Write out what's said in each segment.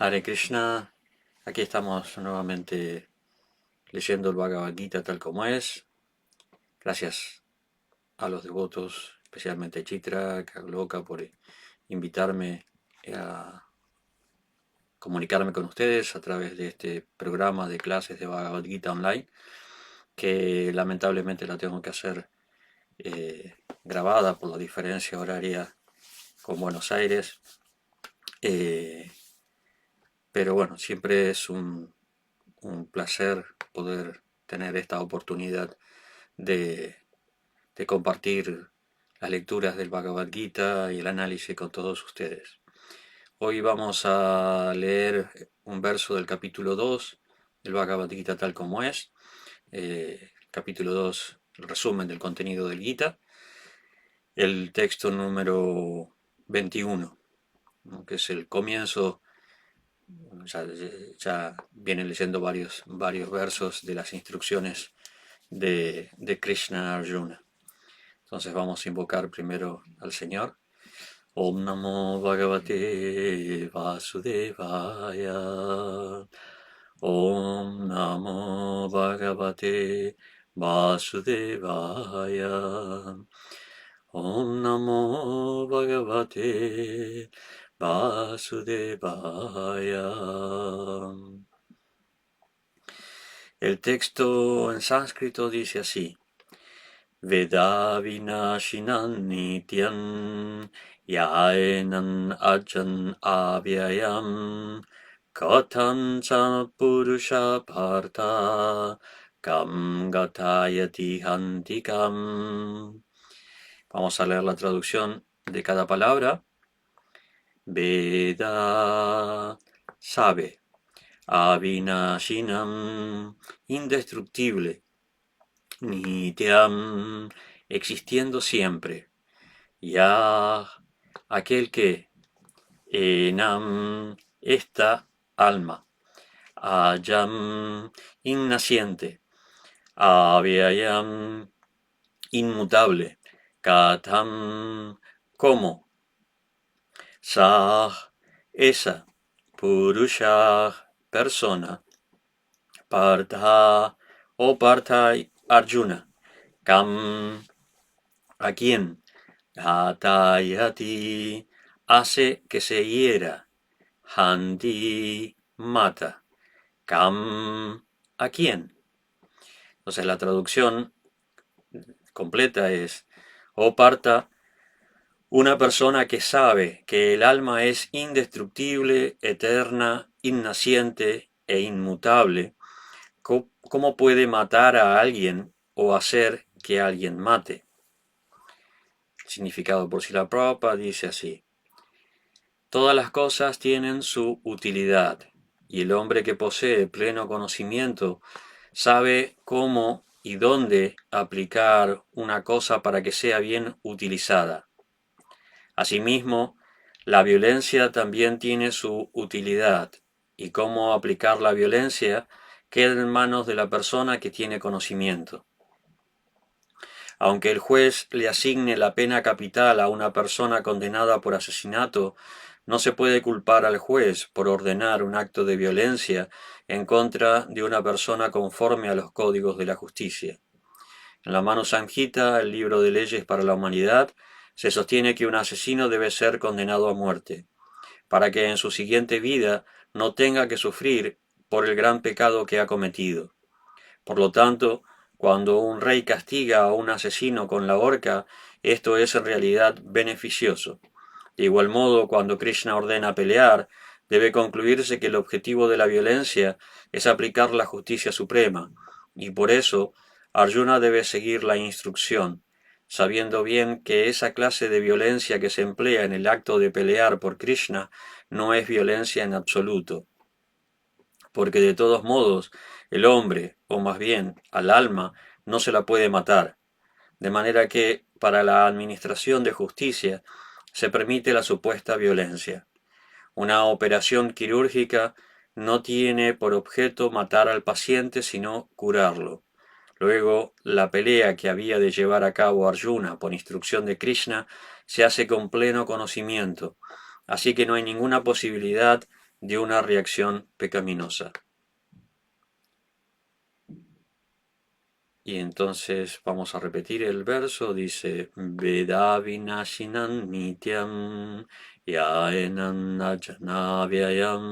Hare Krishna, aquí estamos nuevamente leyendo el Bhagavad Gita tal como es. Gracias a los devotos, especialmente Chitra, Kagloka, por invitarme a comunicarme con ustedes a través de este programa de clases de Bhagavad Gita online, que lamentablemente la tengo que hacer grabada por la diferencia horaria con Buenos Aires. Pero bueno, siempre es un placer poder tener esta oportunidad de, de compartir las lecturas del Bhagavad Gita y el análisis con todos ustedes. Hoy vamos a leer un verso del capítulo 2 del Bhagavad Gita tal como es. Capítulo 2, el resumen del contenido del Gita. El texto número 21, ¿no?, que es el comienzo. Ya vienen leyendo varios versos de las instrucciones de Krishna a Arjuna. Entonces vamos a invocar primero al Señor. Om Namo Bhagavate Vasudevaya. Om Namo Bhagavate Vasudevaya. Om Namo Bhagavate Vasudevaya. El texto en sánscrito dice así: Veda vinashinan nityan yaenan ajan avyayam katan cha purusha partha kam gatayati hantikam. Vamos a leer la traducción de cada palabra. Veda, sabe. Avinashinam, indestructible. Nityam, existiendo siempre. Ya, aquel que. Enam, esta alma. Ayam, innaciente. Avyayam, inmutable. Katham, ¿cómo? Sah, esa. Purusha, persona. Partha, o Partha Arjuna. Kam, a quien. Hatayati, hace que se hiera. Handi, mata. Kam, a quién. Entonces la traducción completa es: o Partha, una persona que sabe que el alma es indestructible, eterna, innaciente e inmutable, ¿cómo puede matar a alguien o hacer que alguien mate? Significado por Srila Prabhupada dice así: todas las cosas tienen su utilidad, y el hombre que posee pleno conocimiento sabe cómo y dónde aplicar una cosa para que sea bien utilizada. Asimismo, la violencia también tiene su utilidad, y cómo aplicar la violencia queda en manos de la persona que tiene conocimiento. Aunque el juez le asigne la pena capital a una persona condenada por asesinato, no se puede culpar al juez por ordenar un acto de violencia en contra de una persona conforme a los códigos de la justicia. En la Manu Samhita, el libro de leyes para la humanidad, se sostiene que un asesino debe ser condenado a muerte, para que en su siguiente vida no tenga que sufrir por el gran pecado que ha cometido. Por lo tanto, cuando un rey castiga a un asesino con la horca, esto es en realidad beneficioso. De igual modo, cuando Krishna ordena pelear, debe concluirse que el objetivo de la violencia es aplicar la justicia suprema, y por eso Arjuna debe seguir la instrucción, sabiendo bien que esa clase de violencia que se emplea en el acto de pelear por Krishna no es violencia en absoluto, porque de todos modos el hombre, o más bien al alma, no se la puede matar, de manera que para la administración de justicia se permite la supuesta violencia. Una operación quirúrgica no tiene por objeto matar al paciente, sino curarlo. Luego, la pelea que había de llevar a cabo Arjuna por instrucción de Krishna se hace con pleno conocimiento, así que no hay ninguna posibilidad de una reacción pecaminosa. Y entonces vamos a repetir el verso, dice, Veda vinashinan nityam yaenan ajanavyayam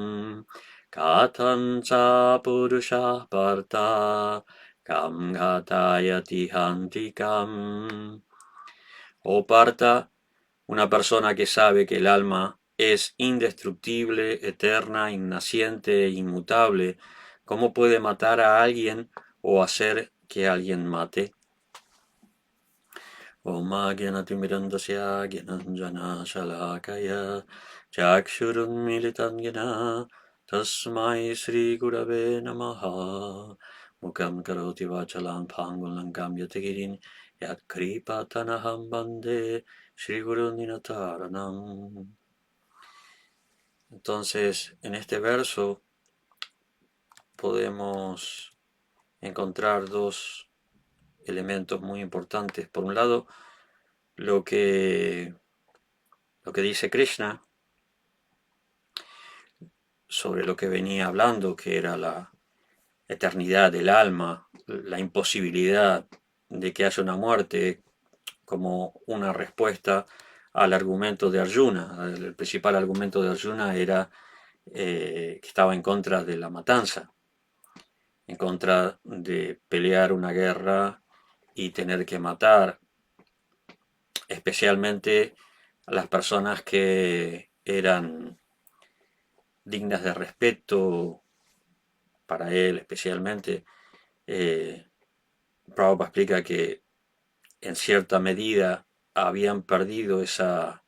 katham cha purusha parta kam gatayati hantikam. O parta, una persona que sabe que el alma es indestructible, eterna, innaciente e inmutable, ¿cómo puede matar a alguien o hacer que alguien mate? Om Agyanatimirandasya Gyananjana Shalakaya Chakshurunmilitam Yana Tasmai Sri Gurave Namaha Mukam Karoti Vachalam Pangulangam Yatagirin Yat Kripa Tanaham Bande Sri Guru Ninataranam. Entonces, en este verso podemos encontrar dos elementos muy importantes. Por un lado, lo que dice Krishna sobre lo que venía hablando, que era la eternidad del alma, la imposibilidad de que haya una muerte, como una respuesta al argumento de Arjuna. El principal argumento de Arjuna era que estaba en contra de la matanza, en contra de pelear una guerra y tener que matar, especialmente a las personas que eran dignas de respeto para él especialmente. Prabhupada explica que en cierta medida habían perdido esa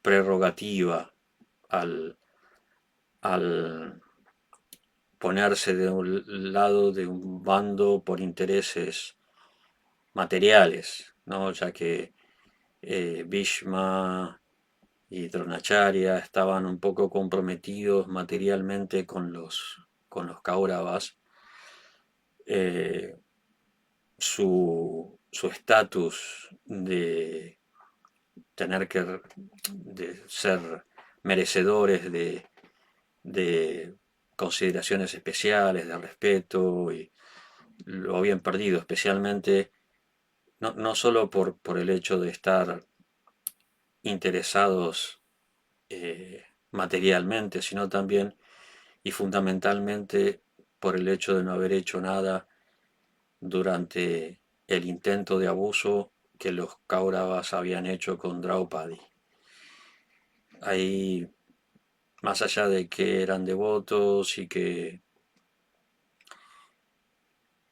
prerrogativa al, al ponerse de un lado de un bando por intereses materiales, ¿no? Ya que Bhishma y Dronacharya estaban un poco comprometidos materialmente con los Kauravas. Su estatus de tener que de ser merecedores de consideraciones especiales, de respeto, y lo habían perdido, especialmente no solo por el hecho de estar interesados materialmente, sino también y fundamentalmente por el hecho de no haber hecho nada durante el intento de abuso que los Kauravas habían hecho con Draupadi. Ahí, más allá de que eran devotos y que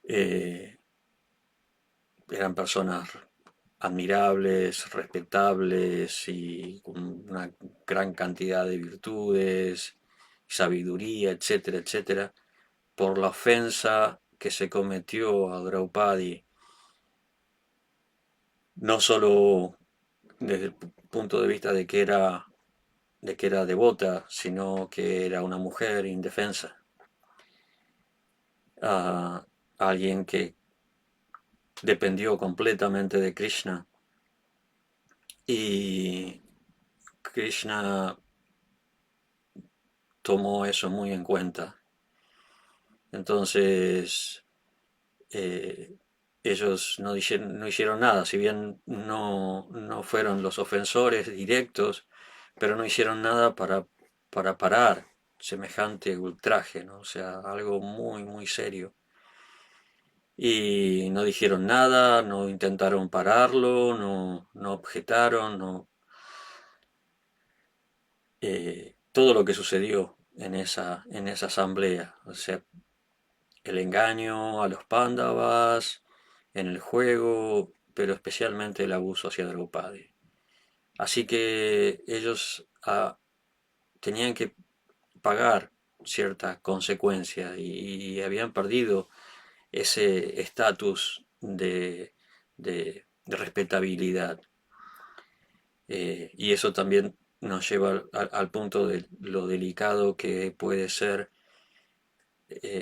eh, eran personas admirables, respetables y con una gran cantidad de virtudes, sabiduría, etcétera, etcétera, por la ofensa que se cometió a Draupadi, no solo desde el punto de vista de que era devota, sino que era una mujer indefensa, a alguien que dependió completamente de Krishna, y Krishna tomó eso muy en cuenta. Entonces, eh, ellos no hicieron nada, si bien no fueron los ofensores directos, pero no hicieron nada para parar semejante ultraje, ¿no? O sea, algo muy, muy serio. Y no dijeron nada, no intentaron pararlo, no objetaron, todo lo que sucedió en esa asamblea, o sea, el engaño a los Pándavas, en el juego, pero especialmente el abuso hacia Draupadi. Así que ellos tenían que pagar ciertas consecuencias y habían perdido ese estatus de respetabilidad. Y eso también nos lleva al punto de lo delicado que puede ser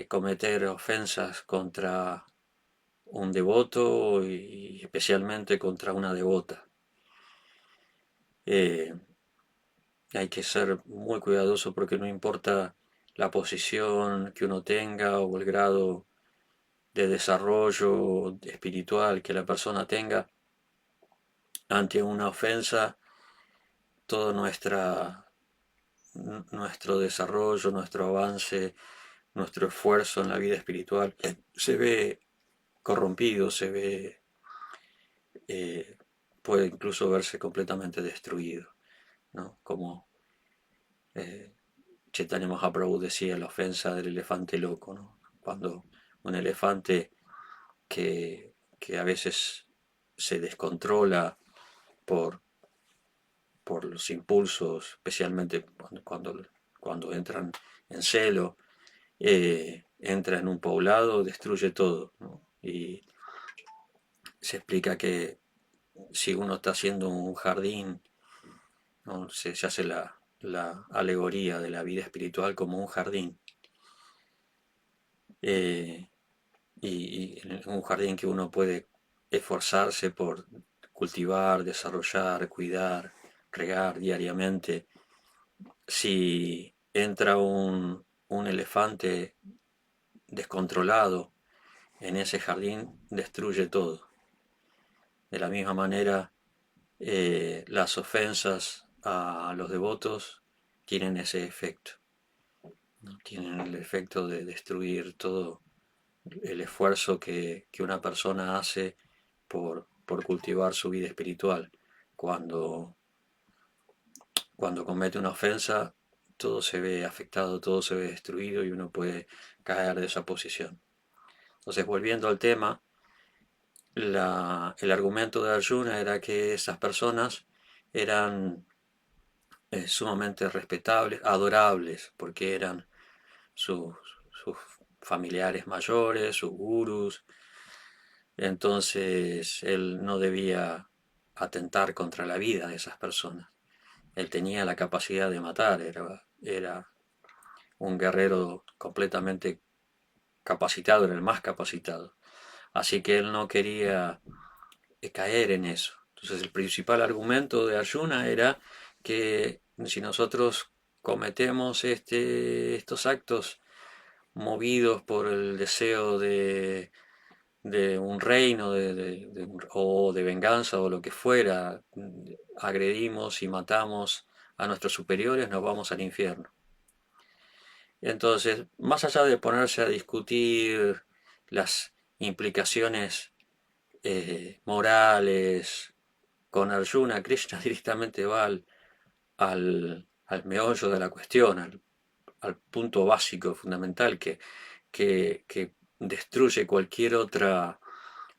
cometer ofensas contra un devoto y especialmente contra una devota. Eh, hay que ser muy cuidadoso porque no importa la posición que uno tenga o el grado de desarrollo espiritual que la persona tenga, ante una ofensa, todo nuestro desarrollo, nuestro avance, nuestro esfuerzo en la vida espiritual se ve corrompido, eh, puede incluso verse completamente destruido, ¿no? Como eh, Chaitanya Mahaprabhu decía, la ofensa del elefante loco, ¿no? Cuando un elefante que a veces se descontrola por, por los impulsos, especialmente cuando entran en celo, entra en un poblado, destruye todo, ¿no? Y se explica que si uno está haciendo un jardín, ¿no? Se hace la alegoría de la vida espiritual como un jardín. eh, y un jardín que uno puede esforzarse por cultivar, desarrollar, cuidar, regar diariamente. Si entra un elefante descontrolado en ese jardín, destruye todo. De la misma manera, las ofensas a los devotos tienen ese efecto, ¿no? Tienen el efecto de destruir todo el esfuerzo que una persona hace por cultivar su vida espiritual. Cuando, cuando comete una ofensa, todo se ve afectado, todo se ve destruido y uno puede caer de esa posición. Entonces, volviendo al tema, el argumento de Arjuna era que esas personas eran sumamente respetables, adorables, porque eran sus familiares mayores, sus gurus. Entonces él no debía atentar contra la vida de esas personas. Él tenía la capacidad de matar, era un guerrero completamente capacitado, era el más capacitado. Así que él no quería caer en eso. Entonces el principal argumento de Arjuna era que si nosotros cometemos estos actos movidos por el deseo de un reino o de venganza o lo que fuera, agredimos y matamos a nuestros superiores, nos vamos al infierno. Entonces, más allá de ponerse a discutir las implicaciones morales con Arjuna, Krishna directamente va al meollo de la cuestión, al punto básico, fundamental, que destruye cualquier otra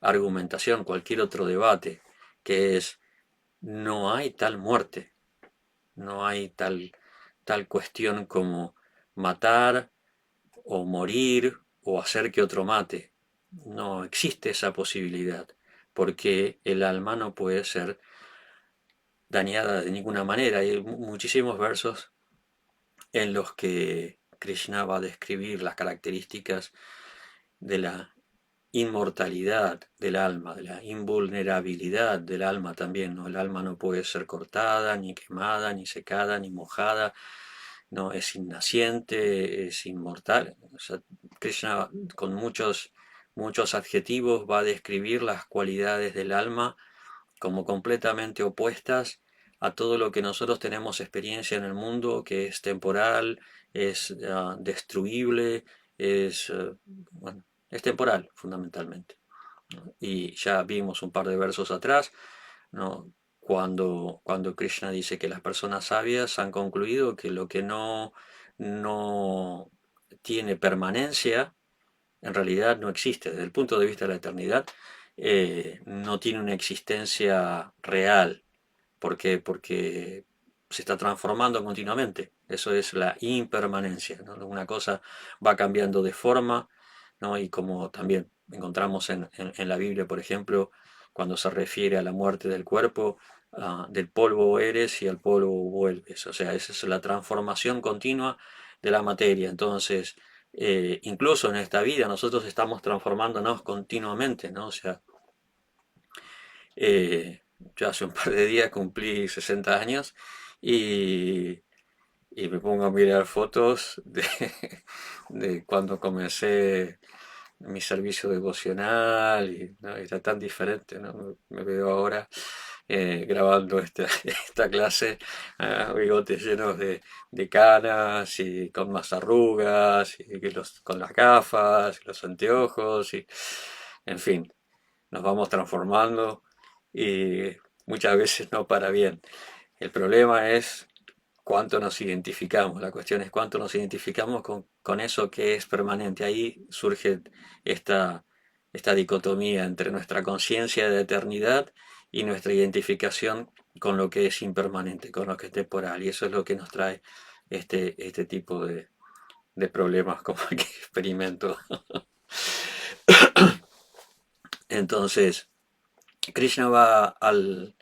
argumentación, cualquier otro debate, que es, no hay tal muerte, no hay tal cuestión como matar o morir o hacer que otro mate. No existe esa posibilidad, porque el alma no puede ser dañada de ninguna manera. Hay muchísimos versos en los que Krishna va a describir las características de la inmortalidad del alma, de la invulnerabilidad del alma también, ¿no? El alma no puede ser cortada, ni quemada, ni secada, ni mojada, no es innaciente, es inmortal. O sea, Krishna con muchos adjetivos va a describir las cualidades del alma como completamente opuestas a todo lo que nosotros tenemos experiencia en el mundo, que es temporal, es destruible, bueno, es temporal fundamentalmente, ¿no? Y ya vimos un par de versos atrás, ¿no? Cuando Krishna dice que las personas sabias han concluido que lo que no tiene permanencia, en realidad no existe. Desde el punto de vista de la eternidad, no tiene una existencia real. ¿Por qué? Porque se está transformando continuamente. Eso es la impermanencia, ¿no? Una cosa va cambiando de forma, ¿no? Y como también encontramos en la Biblia, por ejemplo, cuando se refiere a la muerte del cuerpo, del polvo eres y al polvo vuelves. O sea, esa es la transformación continua de la materia. Entonces, incluso en esta vida nosotros estamos transformándonos continuamente, ¿no? O sea, yo hace un par de días cumplí 60 años y y me pongo a mirar fotos de cuando comencé mi servicio devocional, y ¿no? Era tan diferente, ¿no? Me veo ahora grabando esta clase, bigotes llenos de canas y con más arrugas, y con las gafas, los anteojos, y en fin, nos vamos transformando y muchas veces no para bien. El problema es cuánto nos identificamos. La cuestión es cuánto nos identificamos con eso que es permanente. Ahí surge esta, esta dicotomía entre nuestra conciencia de eternidad y nuestra identificación con lo que es impermanente, con lo que es temporal. Y eso es lo que nos trae este tipo de problemas como el que experimento. Entonces, Krishna va al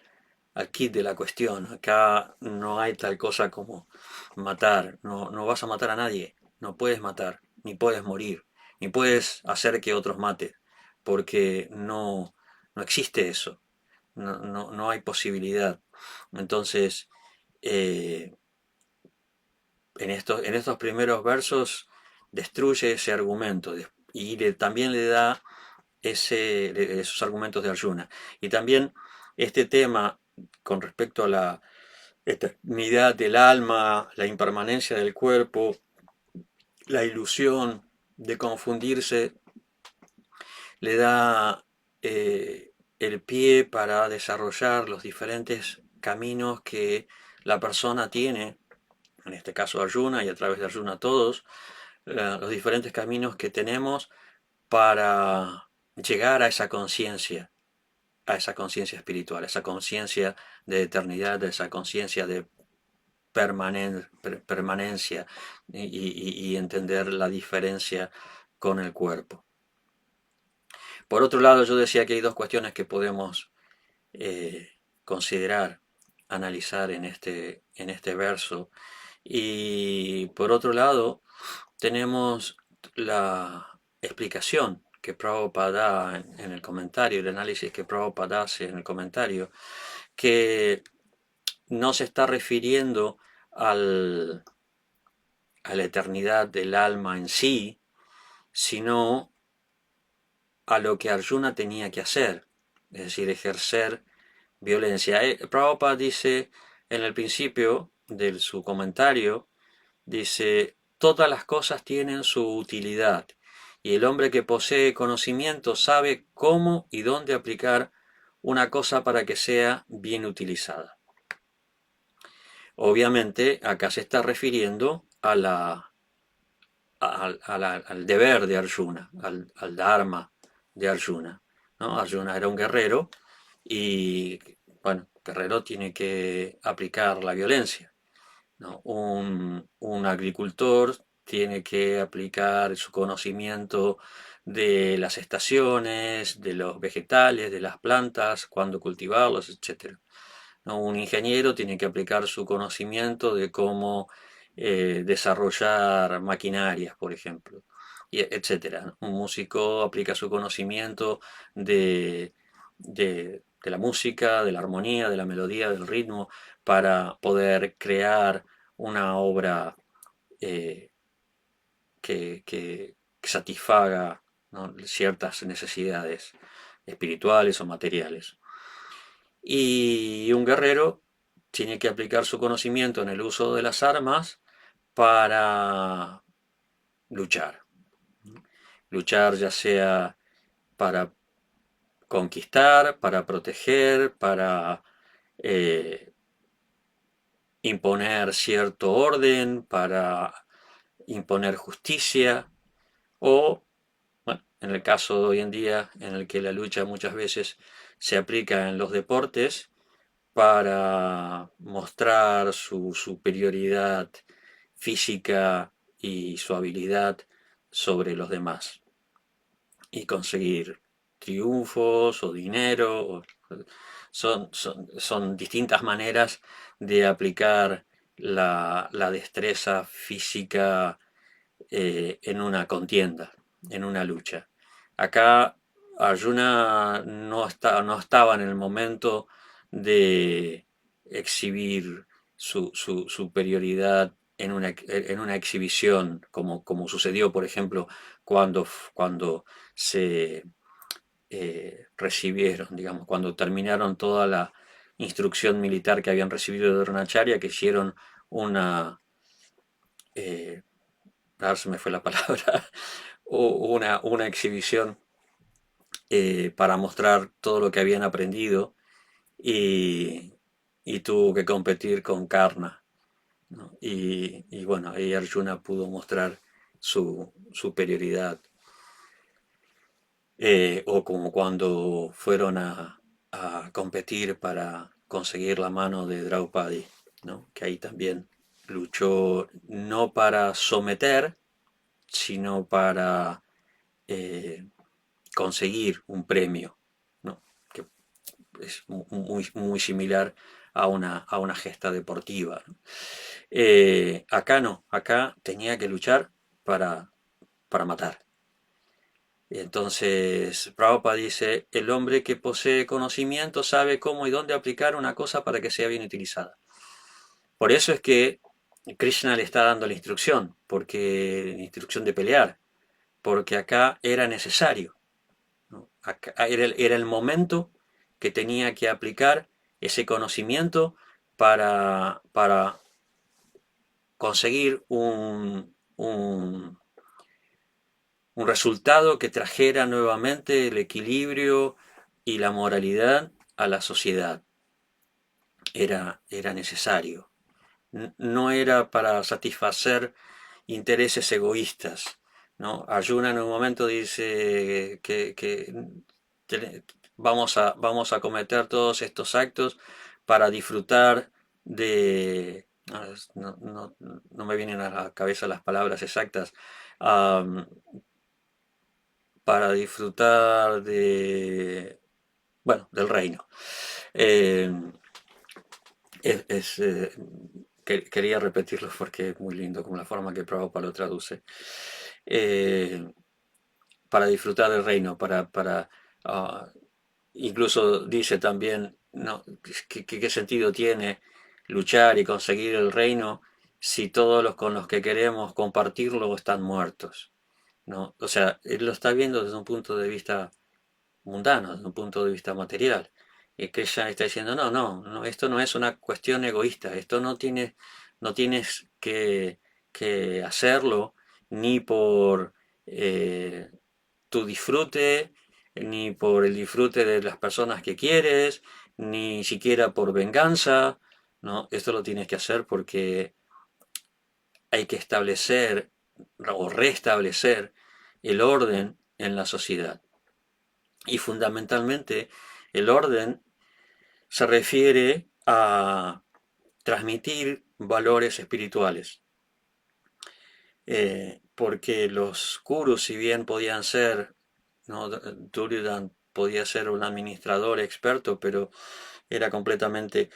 kit de la cuestión. Acá no hay tal cosa como matar. No, no vas a matar a nadie. No puedes matar, ni puedes morir, ni puedes hacer que otros maten, porque no existe eso. No hay posibilidad. Entonces, eh, en estos primeros versos destruye ese argumento y también le da esos argumentos de Arjuna. Y también este tema con respecto a la eternidad del alma, la impermanencia del cuerpo, la ilusión de confundirse, le da el pie para desarrollar los diferentes caminos que la persona tiene, en este caso Arjuna y a través de Arjuna todos, los diferentes caminos que tenemos para llegar a esa conciencia espiritual, a esa conciencia de eternidad, a esa conciencia de permanencia y entender la diferencia con el cuerpo. Por otro lado, yo decía que hay dos cuestiones que podemos considerar, analizar en este verso. Y por otro lado, tenemos la explicación que Prabhupada da en el comentario, el análisis que Prabhupada hace en el comentario, que no se está refiriendo al, a la eternidad del alma en sí, sino a lo que Arjuna tenía que hacer, es decir, ejercer violencia. Prabhupada dice en el principio de su comentario, dice, todas las cosas tienen su utilidad y el hombre que posee conocimiento sabe cómo y dónde aplicar una cosa para que sea bien utilizada. Obviamente acá se está refiriendo al deber de Arjuna, al dharma de Arjuna, ¿no? Arjuna era un guerrero y, bueno, guerrero tiene que aplicar la violencia, ¿no? Un agricultor tiene que aplicar su conocimiento de las estaciones, de los vegetales, de las plantas, cuándo cultivarlos, etcétera, ¿no? Un ingeniero tiene que aplicar su conocimiento de cómo desarrollar maquinarias, por ejemplo, y etcétera. Un músico aplica su conocimiento de la música, de la armonía, de la melodía, del ritmo, para poder crear una obra eh, que satisfaga, ¿no? Ciertas necesidades espirituales o materiales. Y un guerrero tiene que aplicar su conocimiento en el uso de las armas para luchar. Luchar ya sea para conquistar, para proteger, para eh, imponer cierto orden, para imponer justicia, o, bueno, en el caso de hoy en día, en el que la lucha muchas veces se aplica en los deportes, para mostrar su superioridad física y su habilidad sobre los demás y conseguir triunfos o dinero. Son distintas maneras de aplicar la destreza física en una contienda, en una lucha. Acá Arjuna no estaba en el momento de exhibir su superioridad en una exhibición, como sucedió, por ejemplo, cuando se recibieron, digamos, cuando terminaron toda la instrucción militar que habían recibido de Dronacharya, que hicieron una, eh, ahora se me fue la palabra, una exhibición para mostrar todo lo que habían aprendido y, y tuvo que competir con Karna, ¿no? Y bueno, ahí Arjuna pudo mostrar su superioridad. O como cuando fueron a competir para conseguir la mano de Draupadi, ¿no? Que ahí también luchó no para someter, sino para eh, conseguir un premio, ¿no? Que es muy similar a una gesta deportiva, ¿no? Acá no, acá tenía que luchar para, para matar. Entonces, Prabhupada dice, el hombre que posee conocimiento sabe cómo y dónde aplicar una cosa para que sea bien utilizada. Por eso es que Krishna le está dando la instrucción, la instrucción de pelear, porque acá era necesario, ¿no? Acá era el momento que tenía que aplicar ese conocimiento para conseguir un resultado que trajera nuevamente el equilibrio y la moralidad a la sociedad. Era necesario. No era para satisfacer intereses egoístas, ¿no? Arjuna en un momento dice que vamos a cometer todos estos actos para disfrutar de... No me vienen a la cabeza las palabras exactas. um, para disfrutar bueno, del reino. Eh, es, quería repetirlo porque es muy lindo como la forma que Prabhupada lo traduce. Eh, para disfrutar del reino, uh, incluso dice también, ¿no? ¿Qué sentido tiene luchar y conseguir el reino si todos los con los que queremos compartirlo están muertos? ¿No? O sea, él lo está viendo desde un punto de vista mundano, desde un punto de vista material. Y Krishna está diciendo, no, esto no es una cuestión egoísta, esto no tienes que hacerlo ni por eh, tu disfrute, ni por el disfrute de las personas que quieres, ni siquiera por venganza, ¿no? Esto lo tienes que hacer porque hay que establecer o restablecer el orden en la sociedad. Y fundamentalmente el orden se refiere a transmitir valores espirituales. Porque los Kurus, si bien podían ser, ¿no? Duryodhana podía ser un administrador experto, pero era completamente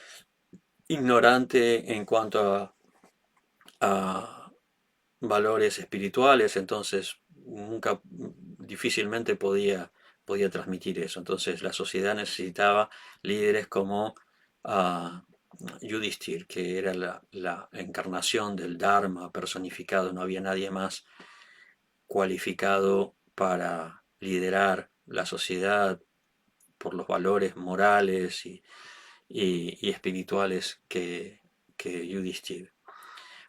ignorante en cuanto a valores espirituales, entonces nunca, difícilmente podía transmitir eso. Entonces la sociedad necesitaba líderes como uh, Yudhishthir, que era la encarnación del Dharma personificado, no había nadie más cualificado para liderar la sociedad por los valores morales y espirituales que Yudhishthir.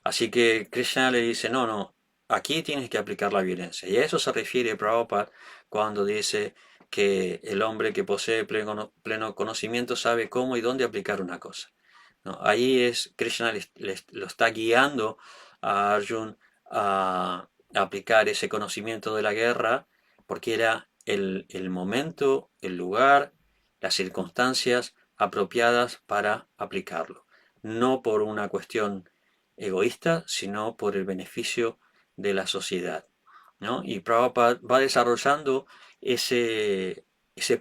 Así que Krishna le dice, no, aquí tienes que aplicar la violencia. Y a eso se refiere Prabhupada cuando dice que el hombre que posee pleno conocimiento sabe cómo y dónde aplicar una cosa, ¿no? Ahí es Krishna lo está guiando a Arjun a aplicar ese conocimiento de la guerra porque era el momento, el lugar, las circunstancias apropiadas para aplicarlo. No por una cuestión egoísta, sino por el beneficio de la sociedad, ¿no? Y Prabhupada va desarrollando ese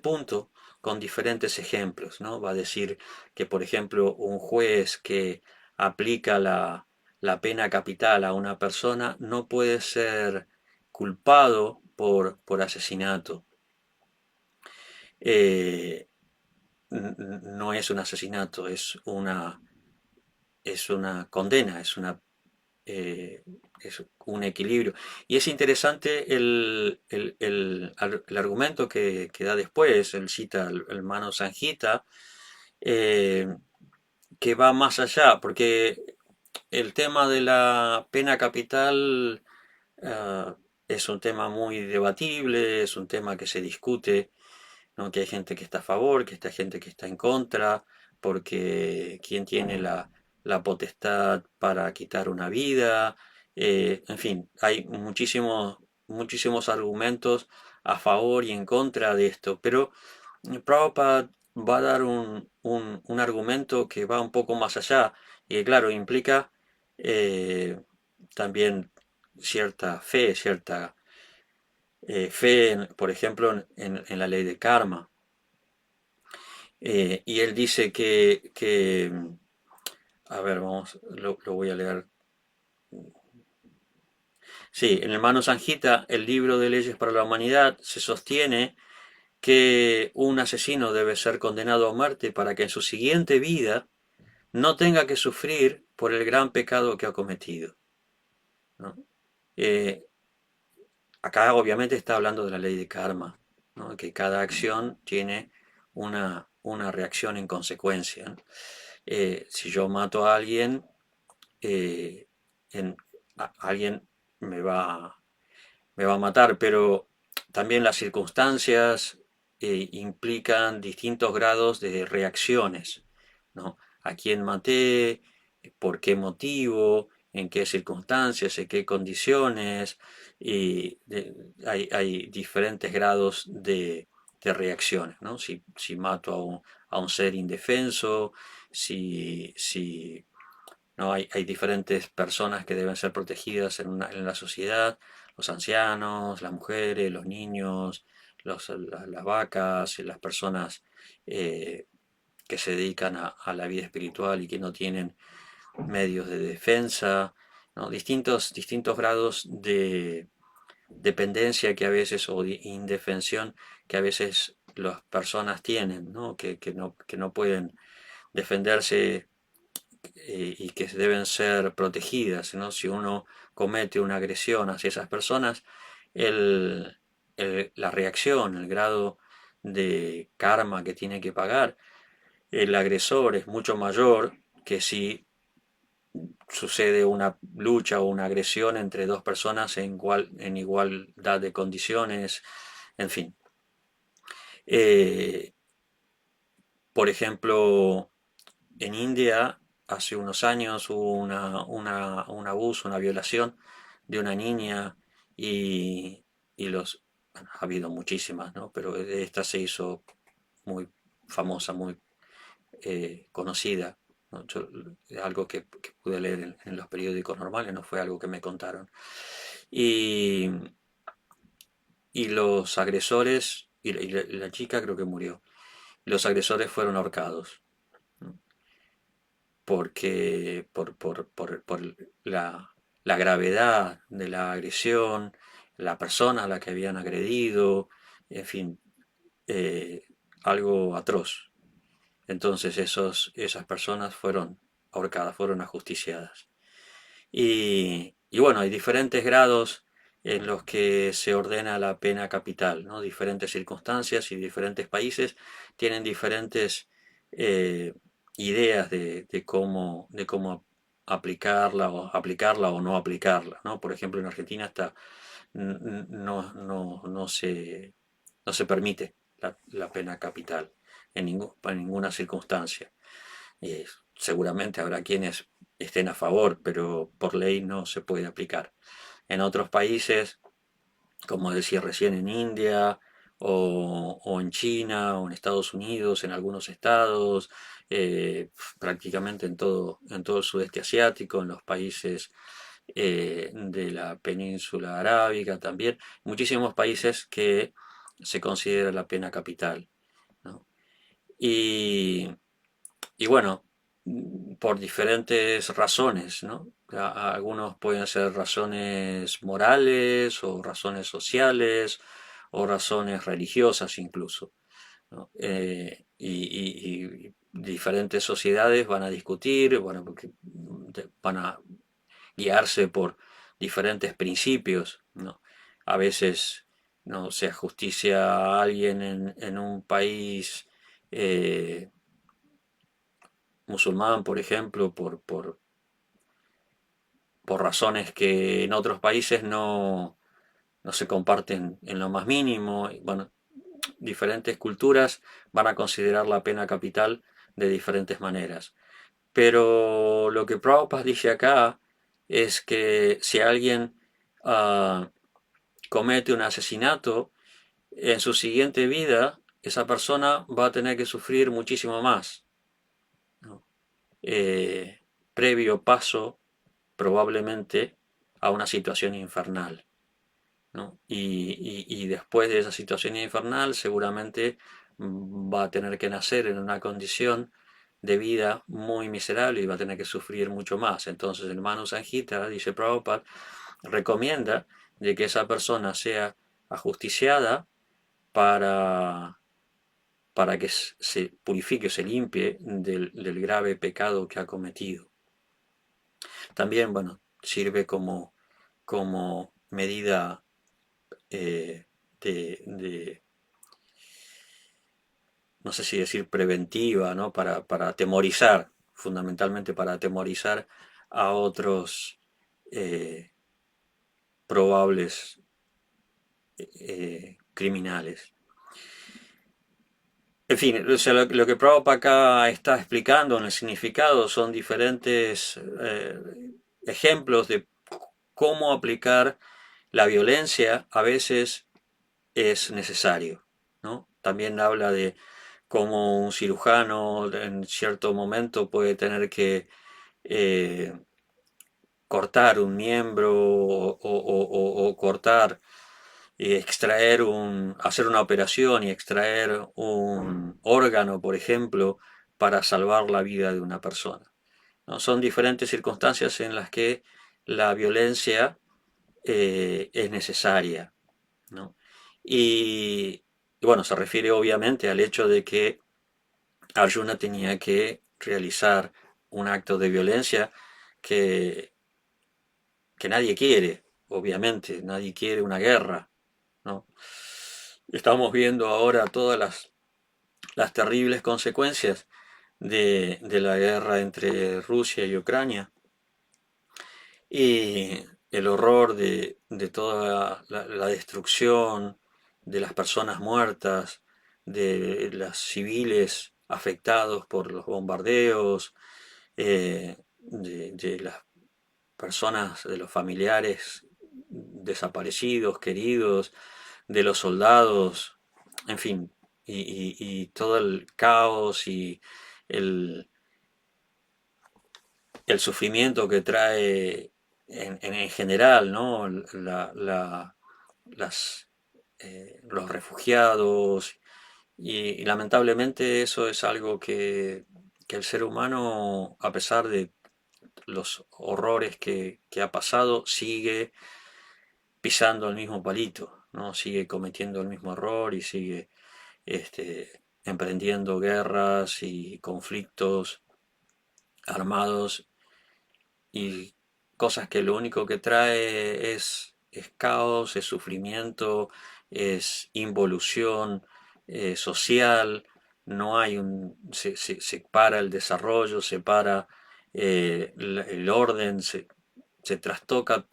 punto con diferentes ejemplos, ¿no? Va a decir que, por ejemplo, un juez que aplica la pena capital a una persona no puede ser culpado por asesinato. Eh, no es un asesinato, es una condena, eh, es un equilibrio. Y es interesante el argumento que da después, él cita el Mano Sanjita, eh, que va más allá, porque el tema de la pena capital es un tema muy debatible, es un tema que se discute, ¿no? Que hay gente que está a favor, que está gente que está en contra, porque quién tiene la potestad para quitar una vida, en fin, hay muchísimos argumentos a favor y en contra de esto, pero Prabhupada va a dar un argumento que va un poco más allá y claro, implica eh, también cierta fe, por ejemplo, en la ley de karma. Y él dice a ver, lo voy a leer. Sí, en el Mano Sanjita, el libro de leyes para la humanidad, se sostiene que un asesino debe ser condenado a muerte para que en su siguiente vida no tenga que sufrir por el gran pecado que ha cometido, ¿no? Eh, Acá obviamente está hablando de la ley de karma, ¿no? Que cada acción tiene una reacción en consecuencia, ¿no? Si yo mato a alguien, eh, en, alguien me va, me va a matar, pero también las circunstancias implican distintos grados de reacciones, ¿no? A quién maté, por qué motivo, en qué circunstancias, en qué condiciones, y hay diferentes grados de reacciones, ¿no? Si mato a un ser indefenso, si ¿no? Hay diferentes personas que deben ser protegidas en la sociedad, los ancianos, las mujeres, los niños, las vacas, las personas eh, que se dedican a la vida espiritual y que no tienen medios de defensa, ¿no? Distintos grados de dependencia que a veces o de indefensión que a veces las personas tienen, ¿no? Que no pueden defenderse y que deben ser protegidas, ¿no? Si uno comete una agresión hacia esas personas, el, la reacción, el grado de karma que tiene que pagar el agresor es mucho mayor que si sucede una lucha o una agresión entre dos personas en igualdad de condiciones, en fin. Eh, por ejemplo, en India, hace unos años hubo un abuso, una violación de una niña y bueno, ha habido muchísimas, ¿no? Pero esta se hizo muy famosa, muy conocida, ¿no? Algo que pude leer en los periódicos normales, no fue algo que me contaron. Y, y los agresores, la chica creo que murió, y los agresores fueron ahorcados, ¿no? Porque por la gravedad de la agresión, la persona a la que habían agredido, en fin, eh, algo atroz. Entonces esas personas fueron ahorcadas, fueron ajusticiadas. Y bueno, hay diferentes grados en los que se ordena la pena capital, ¿no? Diferentes circunstancias y diferentes países tienen diferentes eh, ideas de cómo aplicarla o no aplicarla, ¿no? Por ejemplo, en Argentina no se permite la pena capital en ninguna circunstancia. Seguramente habrá quienes estén a favor, pero por ley no se puede aplicar. En otros países, como decía recién, en India o en China o en Estados Unidos, en algunos estados, prácticamente en todo el sudeste asiático, en los países de la península arábiga también, muchísimos países que se considera la pena capital, ¿no? Y, y bueno, por diferentes razones, ¿no? Algunos pueden ser razones morales o razones sociales o razones religiosas incluso, ¿no? Y diferentes sociedades van a discutir, bueno, porque van a guiarse por diferentes principios, ¿no? A veces no se justicia a alguien en un país musulmán, por ejemplo, por razones que en otros países no se comparten en lo más mínimo. Bueno, diferentes culturas van a considerar la pena capital de diferentes maneras. Pero lo que Prabhupada dice acá es que si alguien ah, comete un asesinato, en su siguiente vida esa persona va a tener que sufrir muchísimo más, ¿no? Eh, Previo paso probablemente a una situación infernal, ¿no? Y después de esa situación infernal seguramente va a tener que nacer en una condición de vida muy miserable y va a tener que sufrir mucho más. Entonces el Manu Sanjita, dice Prabhupada, recomienda de que esa persona sea ajusticiada para, para que se purifique, se limpie del grave pecado que ha cometido. También, bueno, sirve como medida eh, de, no sé si decir preventiva, ¿no? Para atemorizar, fundamentalmente para atemorizar a otros probables criminales. En fin, o sea, lo que Prabhupada acá está explicando en el significado son diferentes ejemplos de cómo aplicar la violencia a veces es necesario, ¿no? También habla de cómo un cirujano en cierto momento puede tener que eh, cortar un miembro o cortar y hacer una operación y extraer un órgano, por ejemplo, para salvar la vida de una persona, ¿no? Son diferentes circunstancias en las que la violencia es necesaria, ¿no? Y bueno, se refiere obviamente al hecho de que Arjuna tenía que realizar un acto de violencia que, que nadie quiere, obviamente, nadie quiere una guerra, ¿no? Estamos viendo ahora todas las terribles consecuencias de la guerra entre Rusia y Ucrania y el horror de toda la destrucción, de las personas muertas, de los civiles afectados por los bombardeos, de las personas, de los familiares desaparecidos, queridos, de los soldados, en fin, y todo el caos y el, el sufrimiento que trae en general, ¿no? Las, los refugiados y lamentablemente eso es algo que el ser humano, a pesar de los horrores que ha pasado, sigue pisando el mismo palito, ¿no? Sigue cometiendo el mismo error y sigue emprendiendo guerras y conflictos armados y cosas que lo único que trae es caos, es sufrimiento, es involución social, no hay se para el desarrollo, se para el orden, se trastoca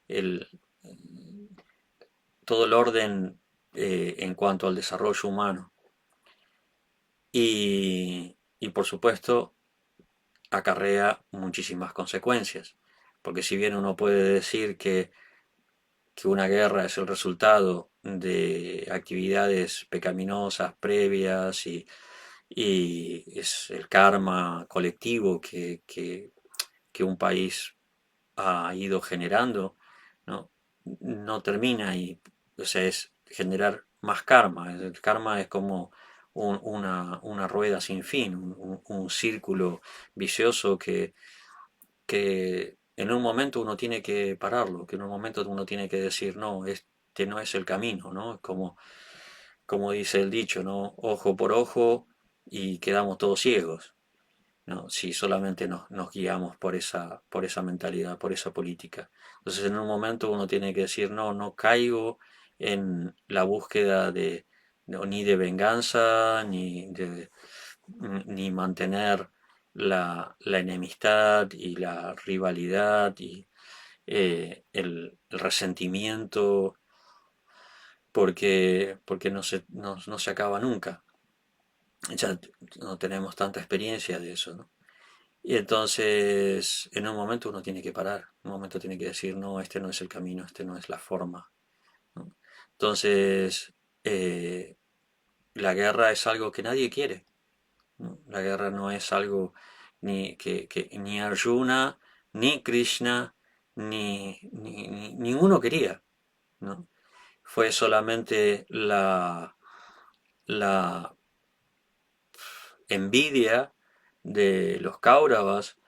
el, todo el orden en cuanto al desarrollo humano. Y por supuesto acarrea muchísimas consecuencias, porque si bien uno puede decir que una guerra es el resultado de actividades pecaminosas previas y es el karma colectivo que un país ha ido generando, ¿no? No termina ahí, o sea, es generar más karma. El karma es como una rueda sin fin, un círculo vicioso que en un momento uno tiene que pararlo, que en un momento uno tiene que decir, no, este no es el camino, ¿no? Como dice el dicho, ¿no? Ojo por ojo y quedamos todos ciegos. ¿no? Si solamente nos guiamos por esa mentalidad, por esa política. Entonces en un momento uno tiene que decir, no, no caigo en la búsqueda de, ni de venganza, ni mantener la enemistad y la rivalidad y el resentimiento, porque no se acaba nunca. Ya no tenemos tanta experiencia de eso, ¿no? Y entonces, en un momento uno tiene que parar, en un momento tiene que decir, no, este no es el camino, este no es la forma, ¿no? Entonces, eh, la guerra es algo que nadie quiere, ¿no? La guerra no es algo que ni Arjuna, ni Krishna, ninguno quería, ¿no? Fue solamente la envidia de los Cáuravas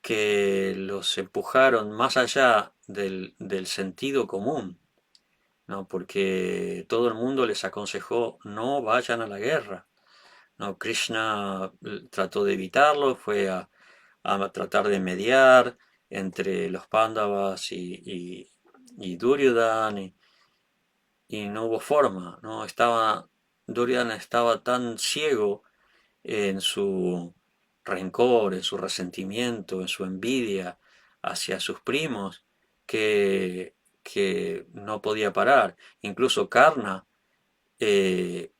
que los empujaron más allá del sentido común, ¿no? Porque todo el mundo les aconsejó no vayan a la guerra, ¿no? Krishna trató de evitarlo, fue a tratar de mediar entre los Pándavas y Duryodhana y no hubo forma, ¿no? Duryodhana estaba tan ciego en su rencor, en su resentimiento, en su envidia hacia sus primos, que no podía parar. Incluso Karna, eh,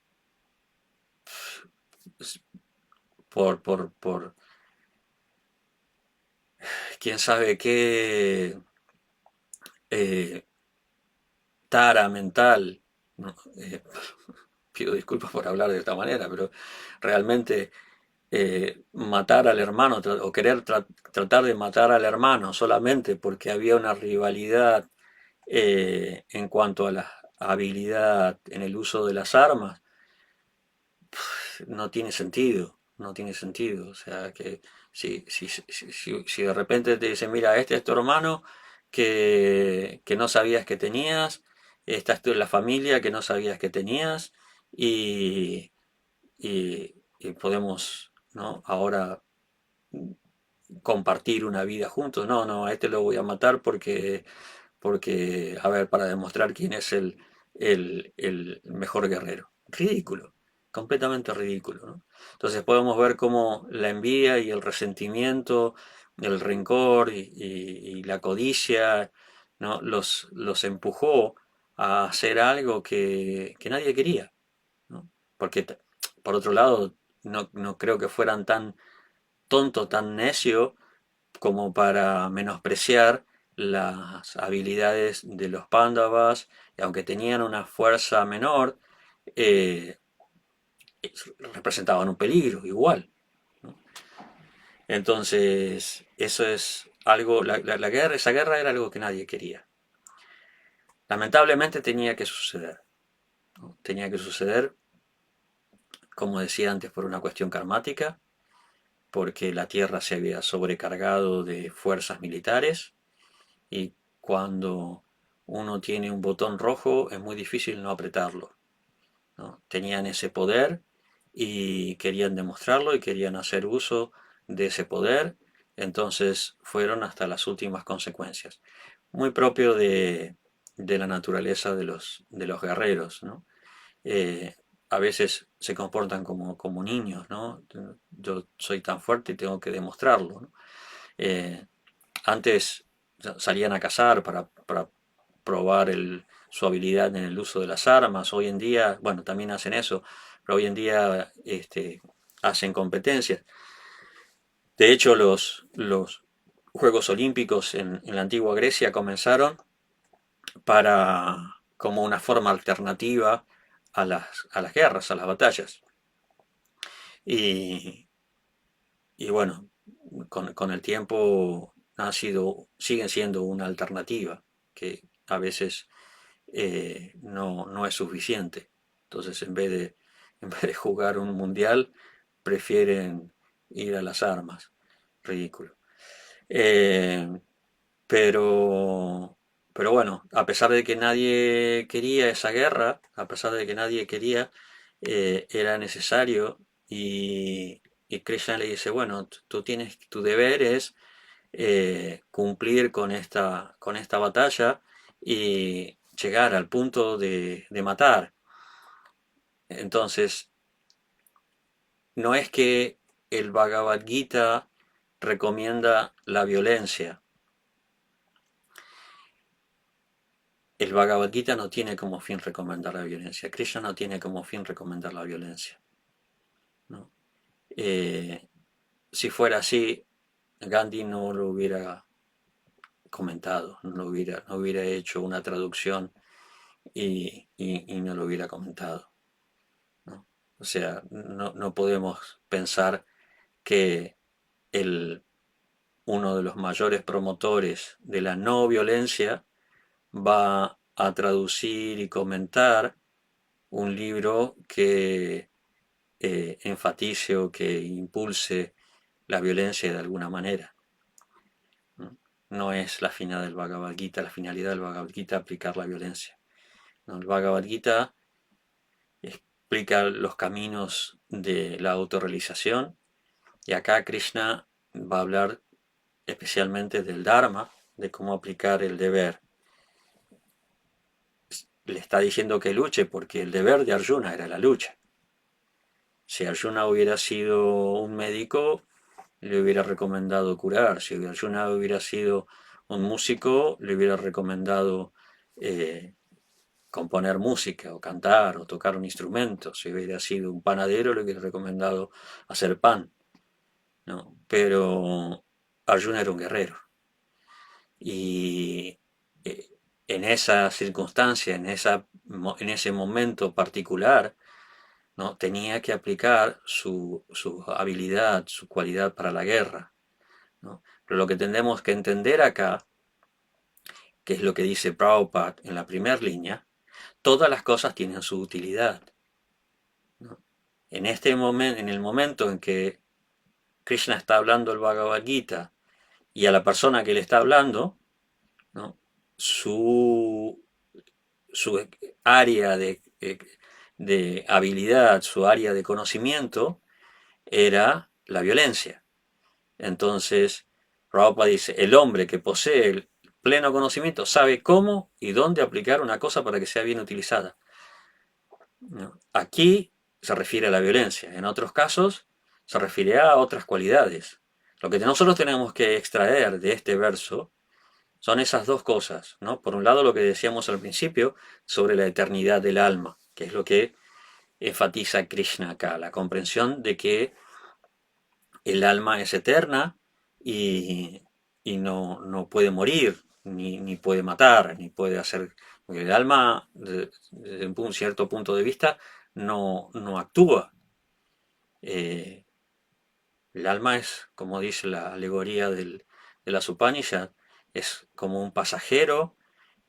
por quién sabe qué eh, tara mental, ¿no? Pido disculpas por hablar de esta manera, pero realmente matar al hermano o querer tratar de matar al hermano solamente porque había una rivalidad en cuanto a la habilidad en el uso de las armas, no tiene sentido, no tiene sentido. O sea, que si de repente te dicen, mira, este es tu hermano que no sabías que tenías, esta es la familia que no sabías que tenías, y, y podemos, ¿no? Ahora compartir una vida juntos. No, no, a este lo voy a matar porque, a ver, para demostrar quién es el mejor guerrero. Ridículo, completamente ridículo, ¿no? Entonces podemos ver cómo la envidia y el resentimiento, el rencor y la codicia, ¿no? Los empujó a hacer algo que nadie quería, ¿no? Porque, por otro lado, no creo que fueran tan tonto, tan necio como para menospreciar las habilidades de los Pándavas, y aunque tenían una fuerza menor, eh, representaban un peligro igual, ¿no? Entonces, eso es algo, la guerra, esa guerra era algo que nadie quería. Lamentablemente tenía que suceder, ¿no? Tenía que suceder, como decía antes, por una cuestión karmática, porque la Tierra se había sobrecargado de fuerzas militares y cuando uno tiene un botón rojo es muy difícil no apretarlo, ¿no? Tenían ese poder y querían demostrarlo y querían hacer uso de ese poder, entonces fueron hasta las últimas consecuencias. Muy propio de la naturaleza de los guerreros, ¿no? Eh, a veces se comportan como niños, ¿no? Yo soy tan fuerte y tengo que demostrarlo, ¿no? Eh, Antes salían a cazar para probar su habilidad en el uso de las armas. Hoy en día, bueno, también hacen eso, pero hoy en día hacen competencias. De hecho, los Juegos Olímpicos en la antigua Grecia comenzaron como una forma alternativa a las guerras, a las batallas. Y, y bueno, con el tiempo siguen siendo una alternativa que a veces no es suficiente. Entonces, en vez de jugar un mundial, prefieren ir a las armas. Ridículo. Eh, pero, pero bueno, a pesar de que nadie quería esa guerra, a pesar de que nadie quería, era necesario y Krishna le dice, bueno, tu deber es cumplir con esta batalla y llegar al punto de matar. Entonces, no es que el Bhagavad Gita recomienda la violencia. El Bhagavad Gita no tiene como fin recomendar la violencia. Krishna no tiene como fin recomendar la violencia, ¿no? Si fuera así, Gandhi no lo hubiera comentado, no hubiera hecho una traducción y no lo hubiera comentado, ¿no? O sea, no podemos pensar que el, uno de los mayores promotores de la no violencia va a traducir y comentar un libro que enfatice o que impulse la violencia de alguna manera, ¿no? No es la finalidad del Bhagavad Gita, la finalidad del Bhagavad Gita aplicar la violencia, ¿no? El Bhagavad Gita explica los caminos de la autorrealización y acá Krishna va a hablar especialmente del Dharma, de cómo aplicar el deber. Le está diciendo que luche porque el deber de Arjuna era la lucha. Si Arjuna hubiera sido un médico, le hubiera recomendado curar. Si Arjuna hubiera sido un músico, le hubiera recomendado componer música, o cantar, o tocar un instrumento. Si hubiera sido un panadero, le hubiera recomendado hacer pan, ¿no? Pero Arjuna era un guerrero. Y eh, en esa circunstancia, en ese momento particular, ¿no? Tenía que aplicar su habilidad, su cualidad para la guerra, ¿no? Pero lo que tenemos que entender acá, que es lo que dice Prabhupada en la primera línea, todas las cosas tienen su utilidad, ¿no? En el momento en que Krishna está hablando el Bhagavad Gita y a la persona que le está hablando, ¿no? su área de habilidad, su área de conocimiento era la violencia. Entonces, Prabhupada dice, el hombre que posee el pleno conocimiento sabe cómo y dónde aplicar una cosa para que sea bien utilizada, ¿no? Aquí se refiere a la violencia, en otros casos se refiere a otras cualidades. Lo que nosotros tenemos que extraer de este verso son esas dos cosas, ¿no? Por un lado, lo que decíamos al principio sobre la eternidad del alma, que es lo que enfatiza Krishna acá, la comprensión de que el alma es eterna y, y no puede morir, ni puede matar, ni puede hacer. Porque el alma, desde un cierto punto de vista, no actúa. Eh, el alma es, como dice la alegoría de la Upanishad, es como un pasajero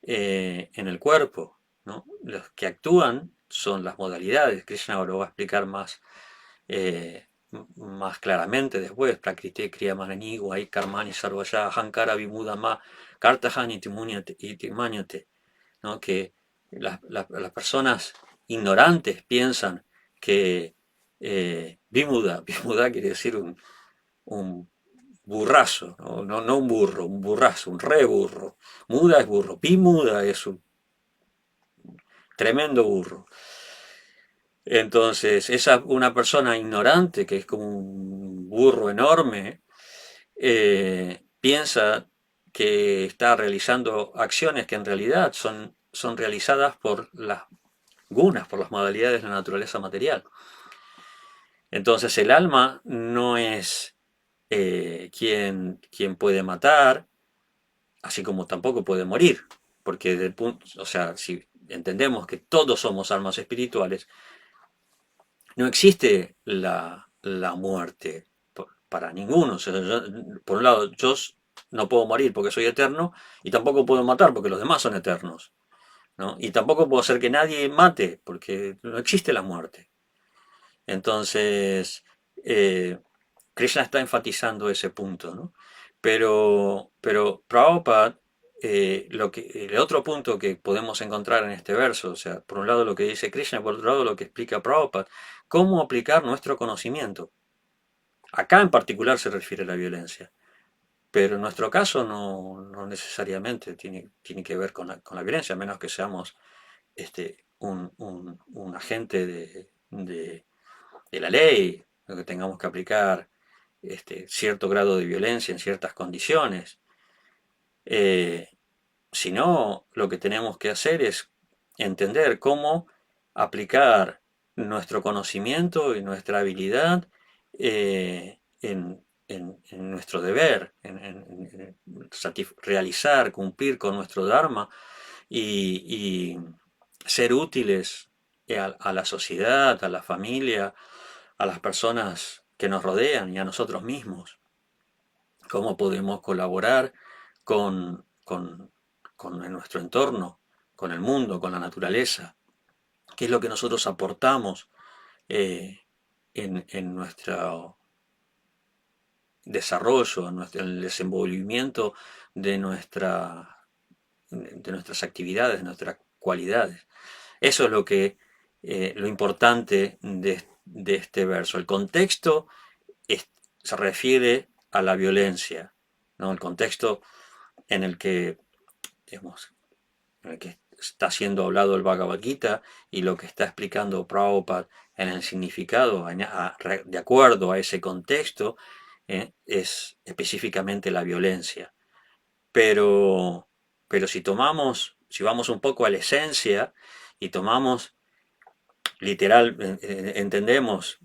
en el cuerpo, ¿no? Los que actúan son las modalidades. Krishna ahora lo va a explicar más claramente después. Prakriti kriyamanani guay karmani sarvaya hankara vimudama kartahani timunyate, ¿no? Que las personas ignorantes piensan que vimuda quiere decir un burrazo, no un burro, un burrazo, un re burro. Muda es burro, Vimuda es un tremendo burro. Entonces, una persona ignorante, que es como un burro enorme, piensa que está realizando acciones que en realidad son realizadas por las gunas, por las modalidades de la naturaleza material. Entonces, el alma no es quien puede matar, así como tampoco puede morir, porque o sea, si entendemos que todos somos almas espirituales, no existe la muerte para ninguno. O sea, por un lado, yo no puedo morir porque soy eterno y tampoco puedo matar porque los demás son eternos, ¿no? Y tampoco puedo hacer que nadie mate porque no existe la muerte. Entonces, eh, Krishna está enfatizando ese punto, ¿no? Pero Prabhupada, el otro punto que podemos encontrar en este verso, o sea, por un lado lo que dice Krishna, por otro lado lo que explica Prabhupada, cómo aplicar nuestro conocimiento. Acá en particular se refiere a la violencia, pero en nuestro caso no necesariamente tiene que ver con la violencia, a menos que seamos un agente de la ley, que tengamos que aplicar cierto grado de violencia en ciertas condiciones. Eh, Si no, lo que tenemos que hacer es entender cómo aplicar nuestro conocimiento y nuestra habilidad en nuestro deber, realizar, cumplir con nuestro Dharma y ser útiles a la sociedad, a la familia, a las personas que nos rodean y a nosotros mismos. Cómo podemos colaborar con nuestro entorno, con el mundo, con la naturaleza. ¿Qué es lo que nosotros aportamos eh, en nuestro desarrollo, en el desenvolvimiento de, de nuestras actividades, de nuestras cualidades? Eso es lo importante de este verso. El contexto se refiere a la violencia, ¿no? El contexto en el que, digamos, en el que está siendo hablado el Bhagavad Gita y lo que está explicando Prabhupada en el significado, de acuerdo a ese contexto, es específicamente la violencia. Pero, pero si vamos un poco a la esencia y tomamos literal, entendemos,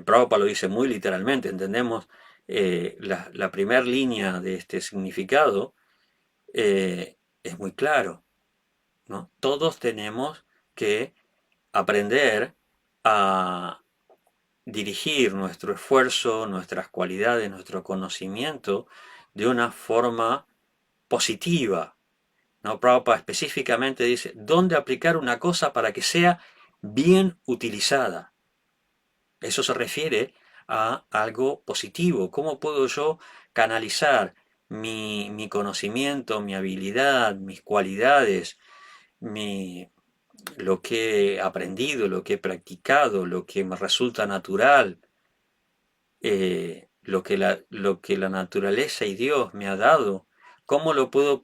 Prabhupada lo dice muy literalmente, entendemos la primera línea de este significado, es muy claro, ¿no? Todos tenemos que aprender a dirigir nuestro esfuerzo, nuestras cualidades, nuestro conocimiento de una forma positiva, ¿no? Prabhupada específicamente dice dónde aplicar una cosa para que sea bien utilizada. Eso se refiere a algo positivo. ¿Cómo puedo yo canalizar mi conocimiento, mi habilidad, mis cualidades, mi, lo que he aprendido, lo que he practicado, lo que me resulta natural, lo que la naturaleza y Dios me ha dado? ¿Cómo lo puedo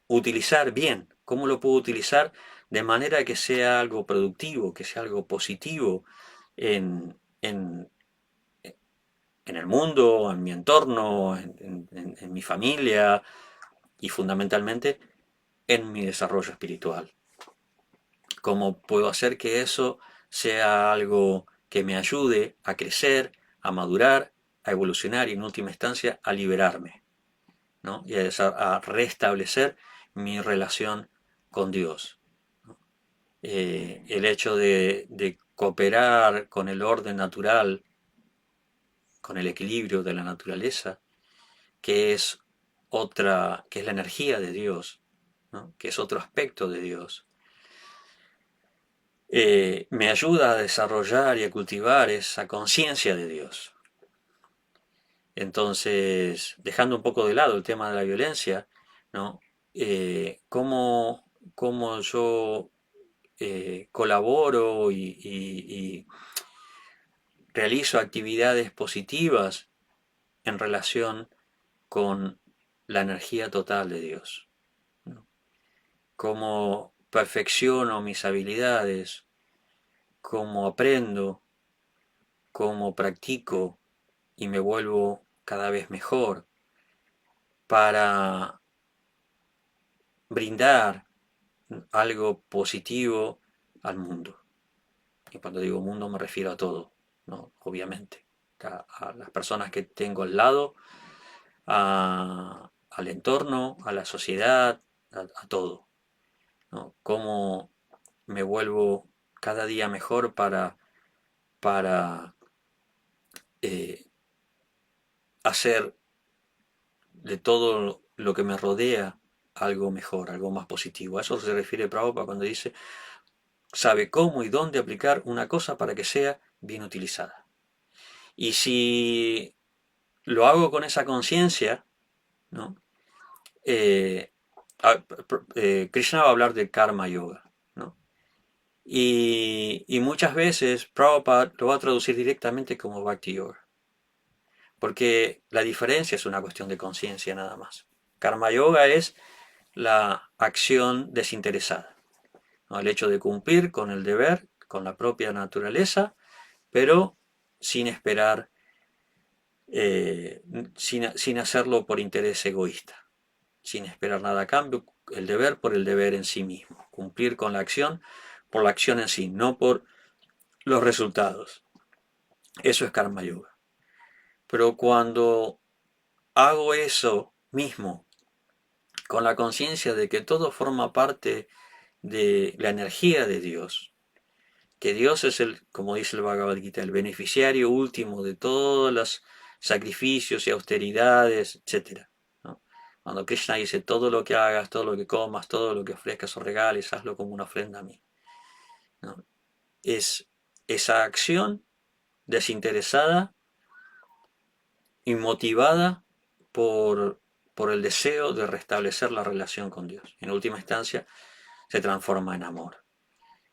utilizar bien? ¿Cómo lo puedo utilizar de manera que sea algo productivo, que sea algo positivo en el mundo, en mi entorno, en mi familia y fundamentalmente en mi desarrollo espiritual? ¿Cómo puedo hacer que eso sea algo que me ayude a crecer, a madurar, a evolucionar y en última instancia a liberarme, ¿no? Y a restablecer mi relación con Dios? El hecho de cooperar con el orden natural, con el equilibrio de la naturaleza, que es la energía de Dios, ¿no? Que es otro aspecto de Dios. Me ayuda a desarrollar y a cultivar esa conciencia de Dios. Entonces, dejando un poco de lado el tema de la violencia, ¿no? ¿Cómo yo colaboro y realizo actividades positivas en relación con la energía total de Dios, ¿no? Cómo perfecciono mis habilidades, cómo aprendo, cómo practico y me vuelvo cada vez mejor para brindar algo positivo al mundo. Y cuando digo mundo me refiero a todo, ¿no? Obviamente, a las personas que tengo al lado, al entorno, a la sociedad, a todo, ¿no? Cómo me vuelvo cada día mejor para hacer de todo lo que me rodea algo mejor, algo más positivo. A eso se refiere Prabhupada cuando dice, sabe cómo y dónde aplicar una cosa para que sea bien utilizada. Y si lo hago con esa conciencia, ¿no? Eh, Krishna va a hablar de karma yoga, ¿no? Y muchas veces Prabhupada lo va a traducir directamente como bhakti yoga. porque la diferencia es una cuestión de conciencia nada más. Karma yoga es la acción desinteresada, ¿no? El hecho de cumplir con el deber, con la propia naturaleza, pero sin esperar, eh, sin hacerlo por interés egoísta, sin esperar nada a cambio, el deber por el deber en sí mismo, cumplir con la acción por la acción en sí, no por los resultados. Eso es karma yoga. Pero cuando hago eso mismo, con la conciencia de que todo forma parte de la energía de Dios, que Dios es el, como dice el Bhagavad Gita, el beneficiario último de todos los sacrificios y austeridades, etcétera, ¿no? Cuando Krishna dice todo lo que hagas, todo lo que comas, todo lo que ofrezcas o regales, hazlo como una ofrenda a mí, ¿no? Es esa acción desinteresada y motivada por, por el deseo de restablecer la relación con Dios. En última instancia, se transforma en amor.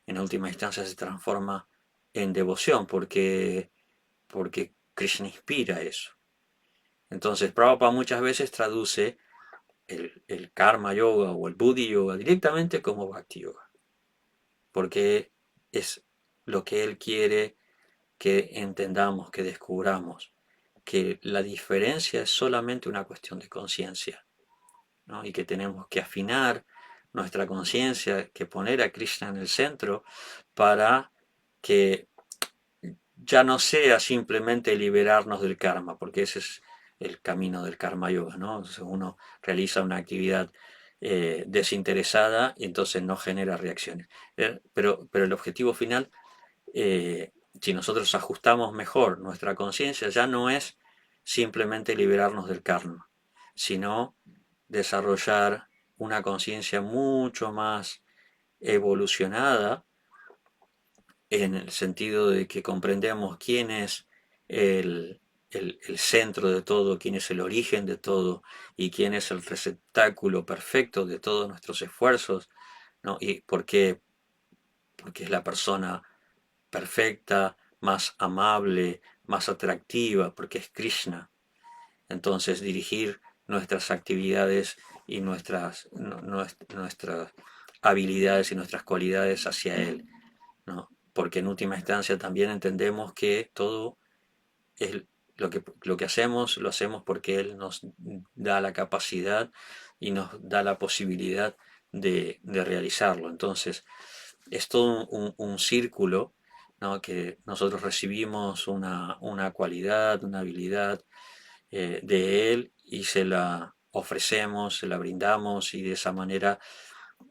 En última instancia, se transforma en devoción, porque Krishna inspira eso. Entonces, Prabhupada muchas veces traduce el karma yoga o el buddhi yoga directamente como bhakti yoga, porque es lo que él quiere que entendamos, que descubramos, que la diferencia es solamente una cuestión de conciencia, ¿no? Y que tenemos que afinar nuestra conciencia, que poner a Krishna en el centro para que ya no sea simplemente liberarnos del karma, porque ese es el camino del karma yoga, ¿no? Entonces uno realiza una actividad desinteresada y entonces no genera reacciones. Pero el objetivo final, si nosotros ajustamos mejor nuestra conciencia, ya no es simplemente liberarnos del karma, sino desarrollar una conciencia mucho más evolucionada, en el sentido de que comprendemos quién es el, el centro de todo, quién es el origen de todo y quién es el receptáculo perfecto de todos nuestros esfuerzos, ¿no? Y por qué, porque es la persona perfecta, más amable, más atractiva, porque es Krishna. Entonces dirigir nuestras actividades y nuestras habilidades y nuestras cualidades hacia Él, ¿no? Porque en última instancia también entendemos que todo es lo que hacemos, lo hacemos porque Él nos da la capacidad y nos da la posibilidad de realizarlo. Entonces, es todo un círculo, ¿no? Que nosotros recibimos una cualidad, una habilidad de Él y se la ofrecemos, se la brindamos y de esa manera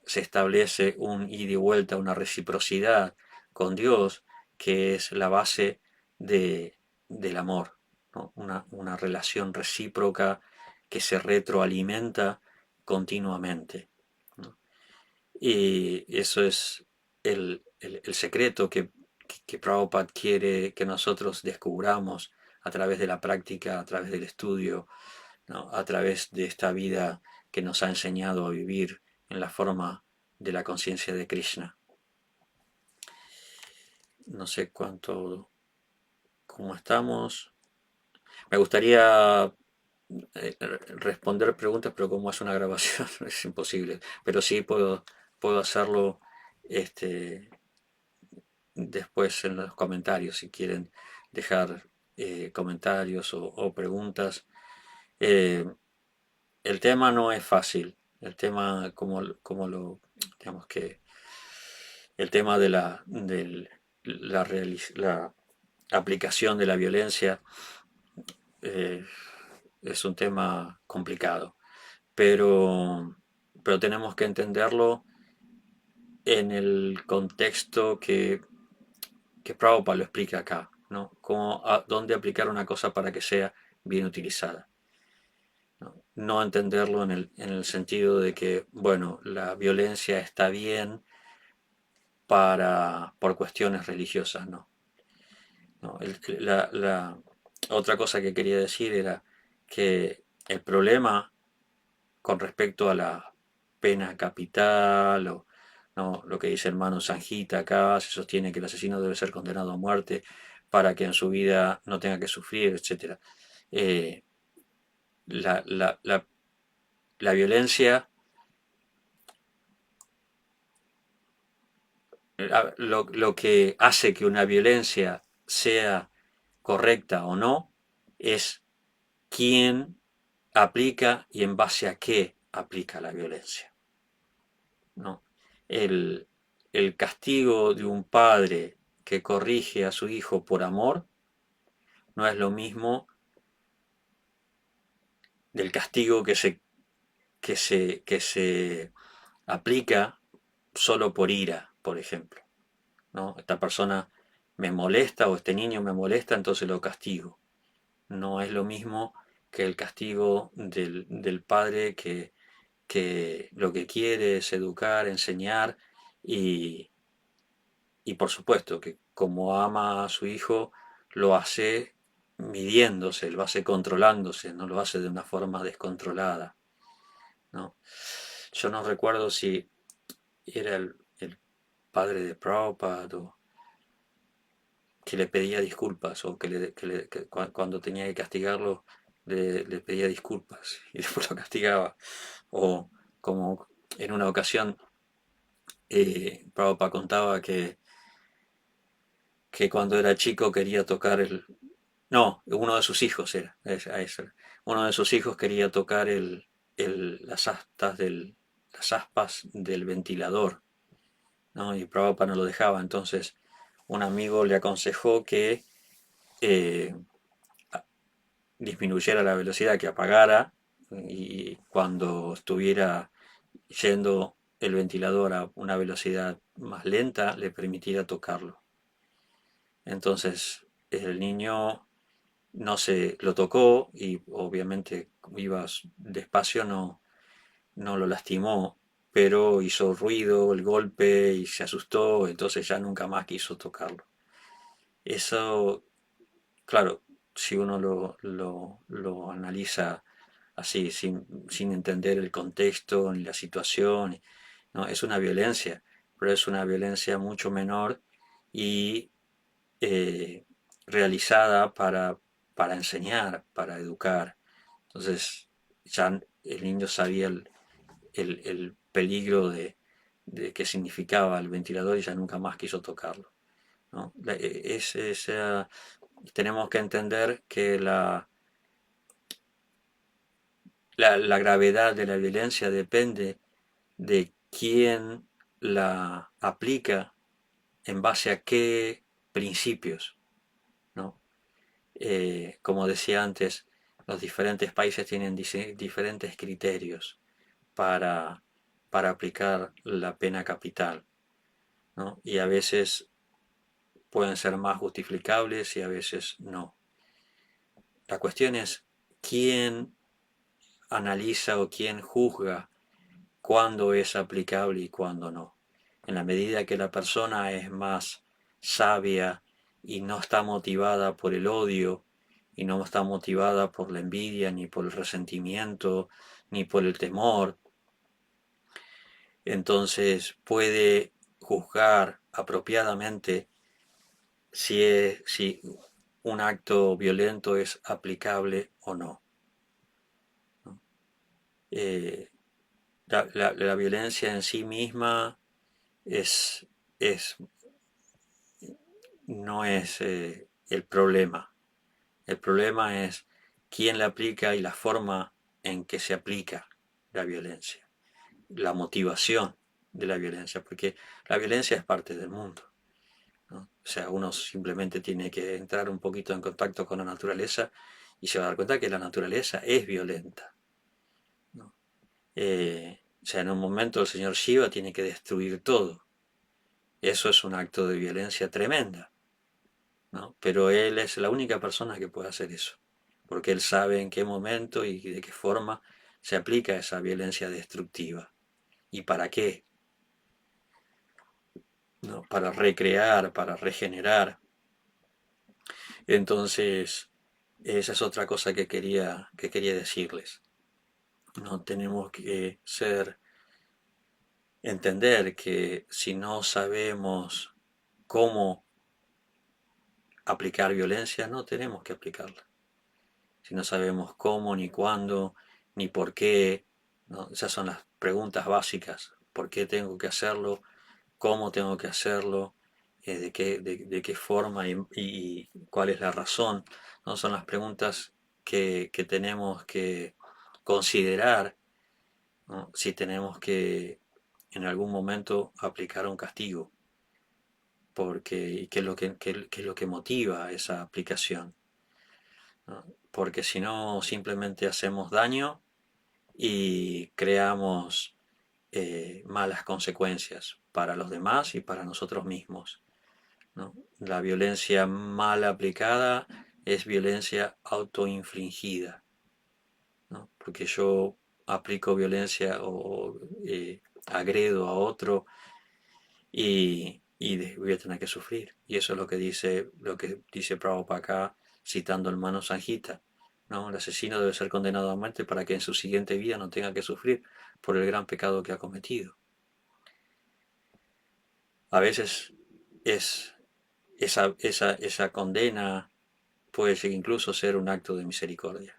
se establece un ida y vuelta, una reciprocidad con Dios, que es la base del amor, ¿no? Una relación recíproca que se retroalimenta continuamente, ¿no? Y eso es el secreto que Prabhupada quiere que nosotros descubramos a través de la práctica, a través del estudio, ¿no? A través de esta vida que nos ha enseñado a vivir en la forma de la conciencia de Krishna. No sé cómo estamos. Me gustaría responder preguntas, pero como es una grabación es imposible. Pero sí puedo hacerlo este, después en los comentarios, si quieren dejar comentarios o preguntas. Eh, el tema no es fácil. El tema, como lo, digamos que el tema de la aplicación de la violencia eh, es un tema complicado, pero, pero tenemos que entenderlo en el contexto que Prabhupada lo explica acá, ¿no? Dónde aplicar una cosa para que sea bien utilizada. ¿No? No entenderlo en el sentido de que, bueno, la violencia está bien por cuestiones religiosas, ¿no? No, la otra cosa que quería decir era que el problema con respecto a la pena capital o no, lo que dice el hermano Sanjita acá, se sostiene que el asesino debe ser condenado a muerte para que en su vida no tenga que sufrir, etcétera. Eh, la, la, la, la violencia, lo que hace que una violencia sea correcta o no, es quién aplica y en base a qué aplica la violencia, ¿no? El, el castigo de un padre que corrige a su hijo por amor no es lo mismo del castigo que se aplica solo por ira, por ejemplo, ¿no? Esta persona me molesta o este niño me molesta, entonces lo castigo. No es lo mismo que el castigo del padre que lo que quiere es educar, enseñar y, y por supuesto que como ama a su hijo, lo hace midiéndose, lo hace controlándose, no lo hace de una forma descontrolada, ¿no? Yo no recuerdo si era el padre de Prabhupada o que le pedía disculpas o que cuando tenía que castigarlo le pedía disculpas y después lo castigaba. O como en una ocasión Prabhupada contaba que cuando era chico quería tocar el... No, uno de sus hijos era, uno de sus hijos quería tocar las aspas del ventilador, ¿no? Y Prabhupada no lo dejaba, entonces un amigo le aconsejó que eh, disminuyera la velocidad, que apagara y cuando estuviera yendo el ventilador a una velocidad más lenta le permitiera tocarlo. Entonces el niño no se lo tocó y obviamente iba despacio, no lo lastimó, pero hizo ruido el golpe y se asustó, entonces ya nunca más quiso tocarlo. Eso, claro, si uno lo analiza así, sin entender el contexto ni la situación, ¿no? Es una violencia, pero es una violencia mucho menor y eh, realizada para enseñar, para educar. Entonces ya el niño sabía el peligro de que significaba el ventilador y ya nunca más quiso tocarlo, ¿no? Tenemos que entender que la gravedad de la violencia depende de quién la aplica en base a qué principios, ¿no? Como decía antes, los diferentes países tienen diferentes criterios para, para aplicar la pena capital, ¿no? Y a veces pueden ser más justificables y a veces no. La cuestión es quién analiza o quién juzga cuándo es aplicable y cuándo no. En la medida que la persona es más sabia y no está motivada por el odio y no está motivada por la envidia, ni por el resentimiento, ni por el temor, entonces puede juzgar apropiadamente si un acto violento es aplicable o no, ¿no? Eh, la violencia en sí misma es, es no es el problema. El problema es quién la aplica y la forma en que se aplica la violencia, la motivación de la violencia, porque la violencia es parte del mundo, ¿no? O sea, uno simplemente tiene que entrar un poquito en contacto con la naturaleza y se va a dar cuenta que la naturaleza es violenta, ¿no? O sea, en un momento el señor Shiva tiene que destruir todo. Eso es un acto de violencia tremenda, ¿no? Pero él es la única persona que puede hacer eso, porque él sabe en qué momento y de qué forma se aplica esa violencia destructiva y para qué, ¿no? Para recrear, para regenerar. Entonces, esa es otra cosa que quería decirles. No tenemos que entender que si no sabemos cómo aplicar violencia, no tenemos que aplicarla. si no sabemos cómo, ni cuándo, ni por qué, ¿no? Esas son las preguntas básicas. ¿Por qué tengo que hacerlo? ¿Cómo tengo que hacerlo? De qué forma y cuál es la razón, ¿no? Son las preguntas que tenemos que considerar, ¿no? Si tenemos que en algún momento aplicar un castigo, porque qué es lo qué es lo que motiva esa aplicación, ¿no? Porque si no simplemente hacemos daño y creamos malas consecuencias para los demás y para nosotros mismos, ¿no? La violencia mal aplicada es violencia autoinfligida, ¿no? Porque yo aplico violencia o agredo a otro voy a tener que sufrir. Y eso es lo que dice Prabhupada acá, citando al Mano Sanjita, ¿no? El asesino debe ser condenado a muerte para que en su siguiente vida no tenga que sufrir por el gran pecado que ha cometido. A veces es esa condena puede incluso ser un acto de misericordia,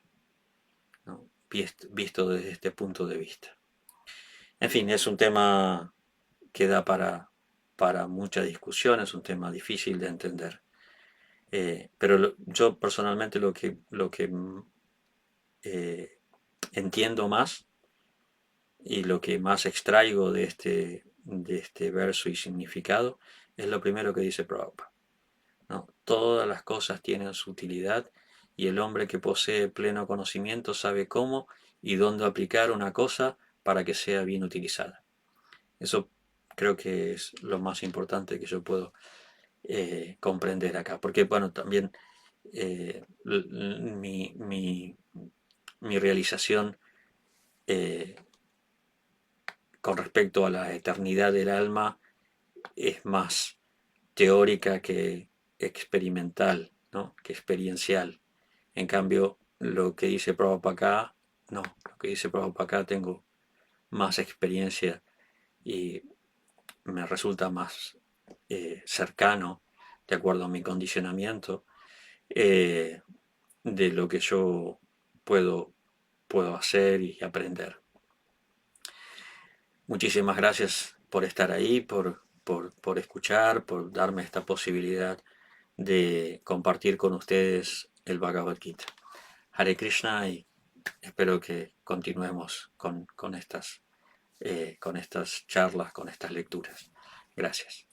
¿no? Visto desde este punto de vista. En fin, es un tema que da para mucha discusión, es un tema difícil de entender. Pero yo personalmente lo que eh, entiendo más y lo que más extraigo de este verso y significado es lo primero que dice Prabhupada, ¿no? Todas las cosas tienen su utilidad y el hombre que posee pleno conocimiento sabe cómo y dónde aplicar una cosa para que sea bien utilizada. Eso creo que es lo más importante que yo puedo comprender acá, porque bueno, también mi realización eh, con respecto a la eternidad del alma es más teórica que experimental, ¿no? Que experiencial. En cambio, lo que dice Prabhupada acá, no, lo que dice Prabhupada acá tengo más experiencia y me resulta más cercano, de acuerdo a mi condicionamiento, eh, de lo que yo puedo, puedo hacer y aprender. Muchísimas gracias por estar ahí, por escuchar, por darme esta posibilidad de compartir con ustedes el Bhagavad Gita. Hare Krishna y espero que continuemos con estas charlas, con estas lecturas. Gracias.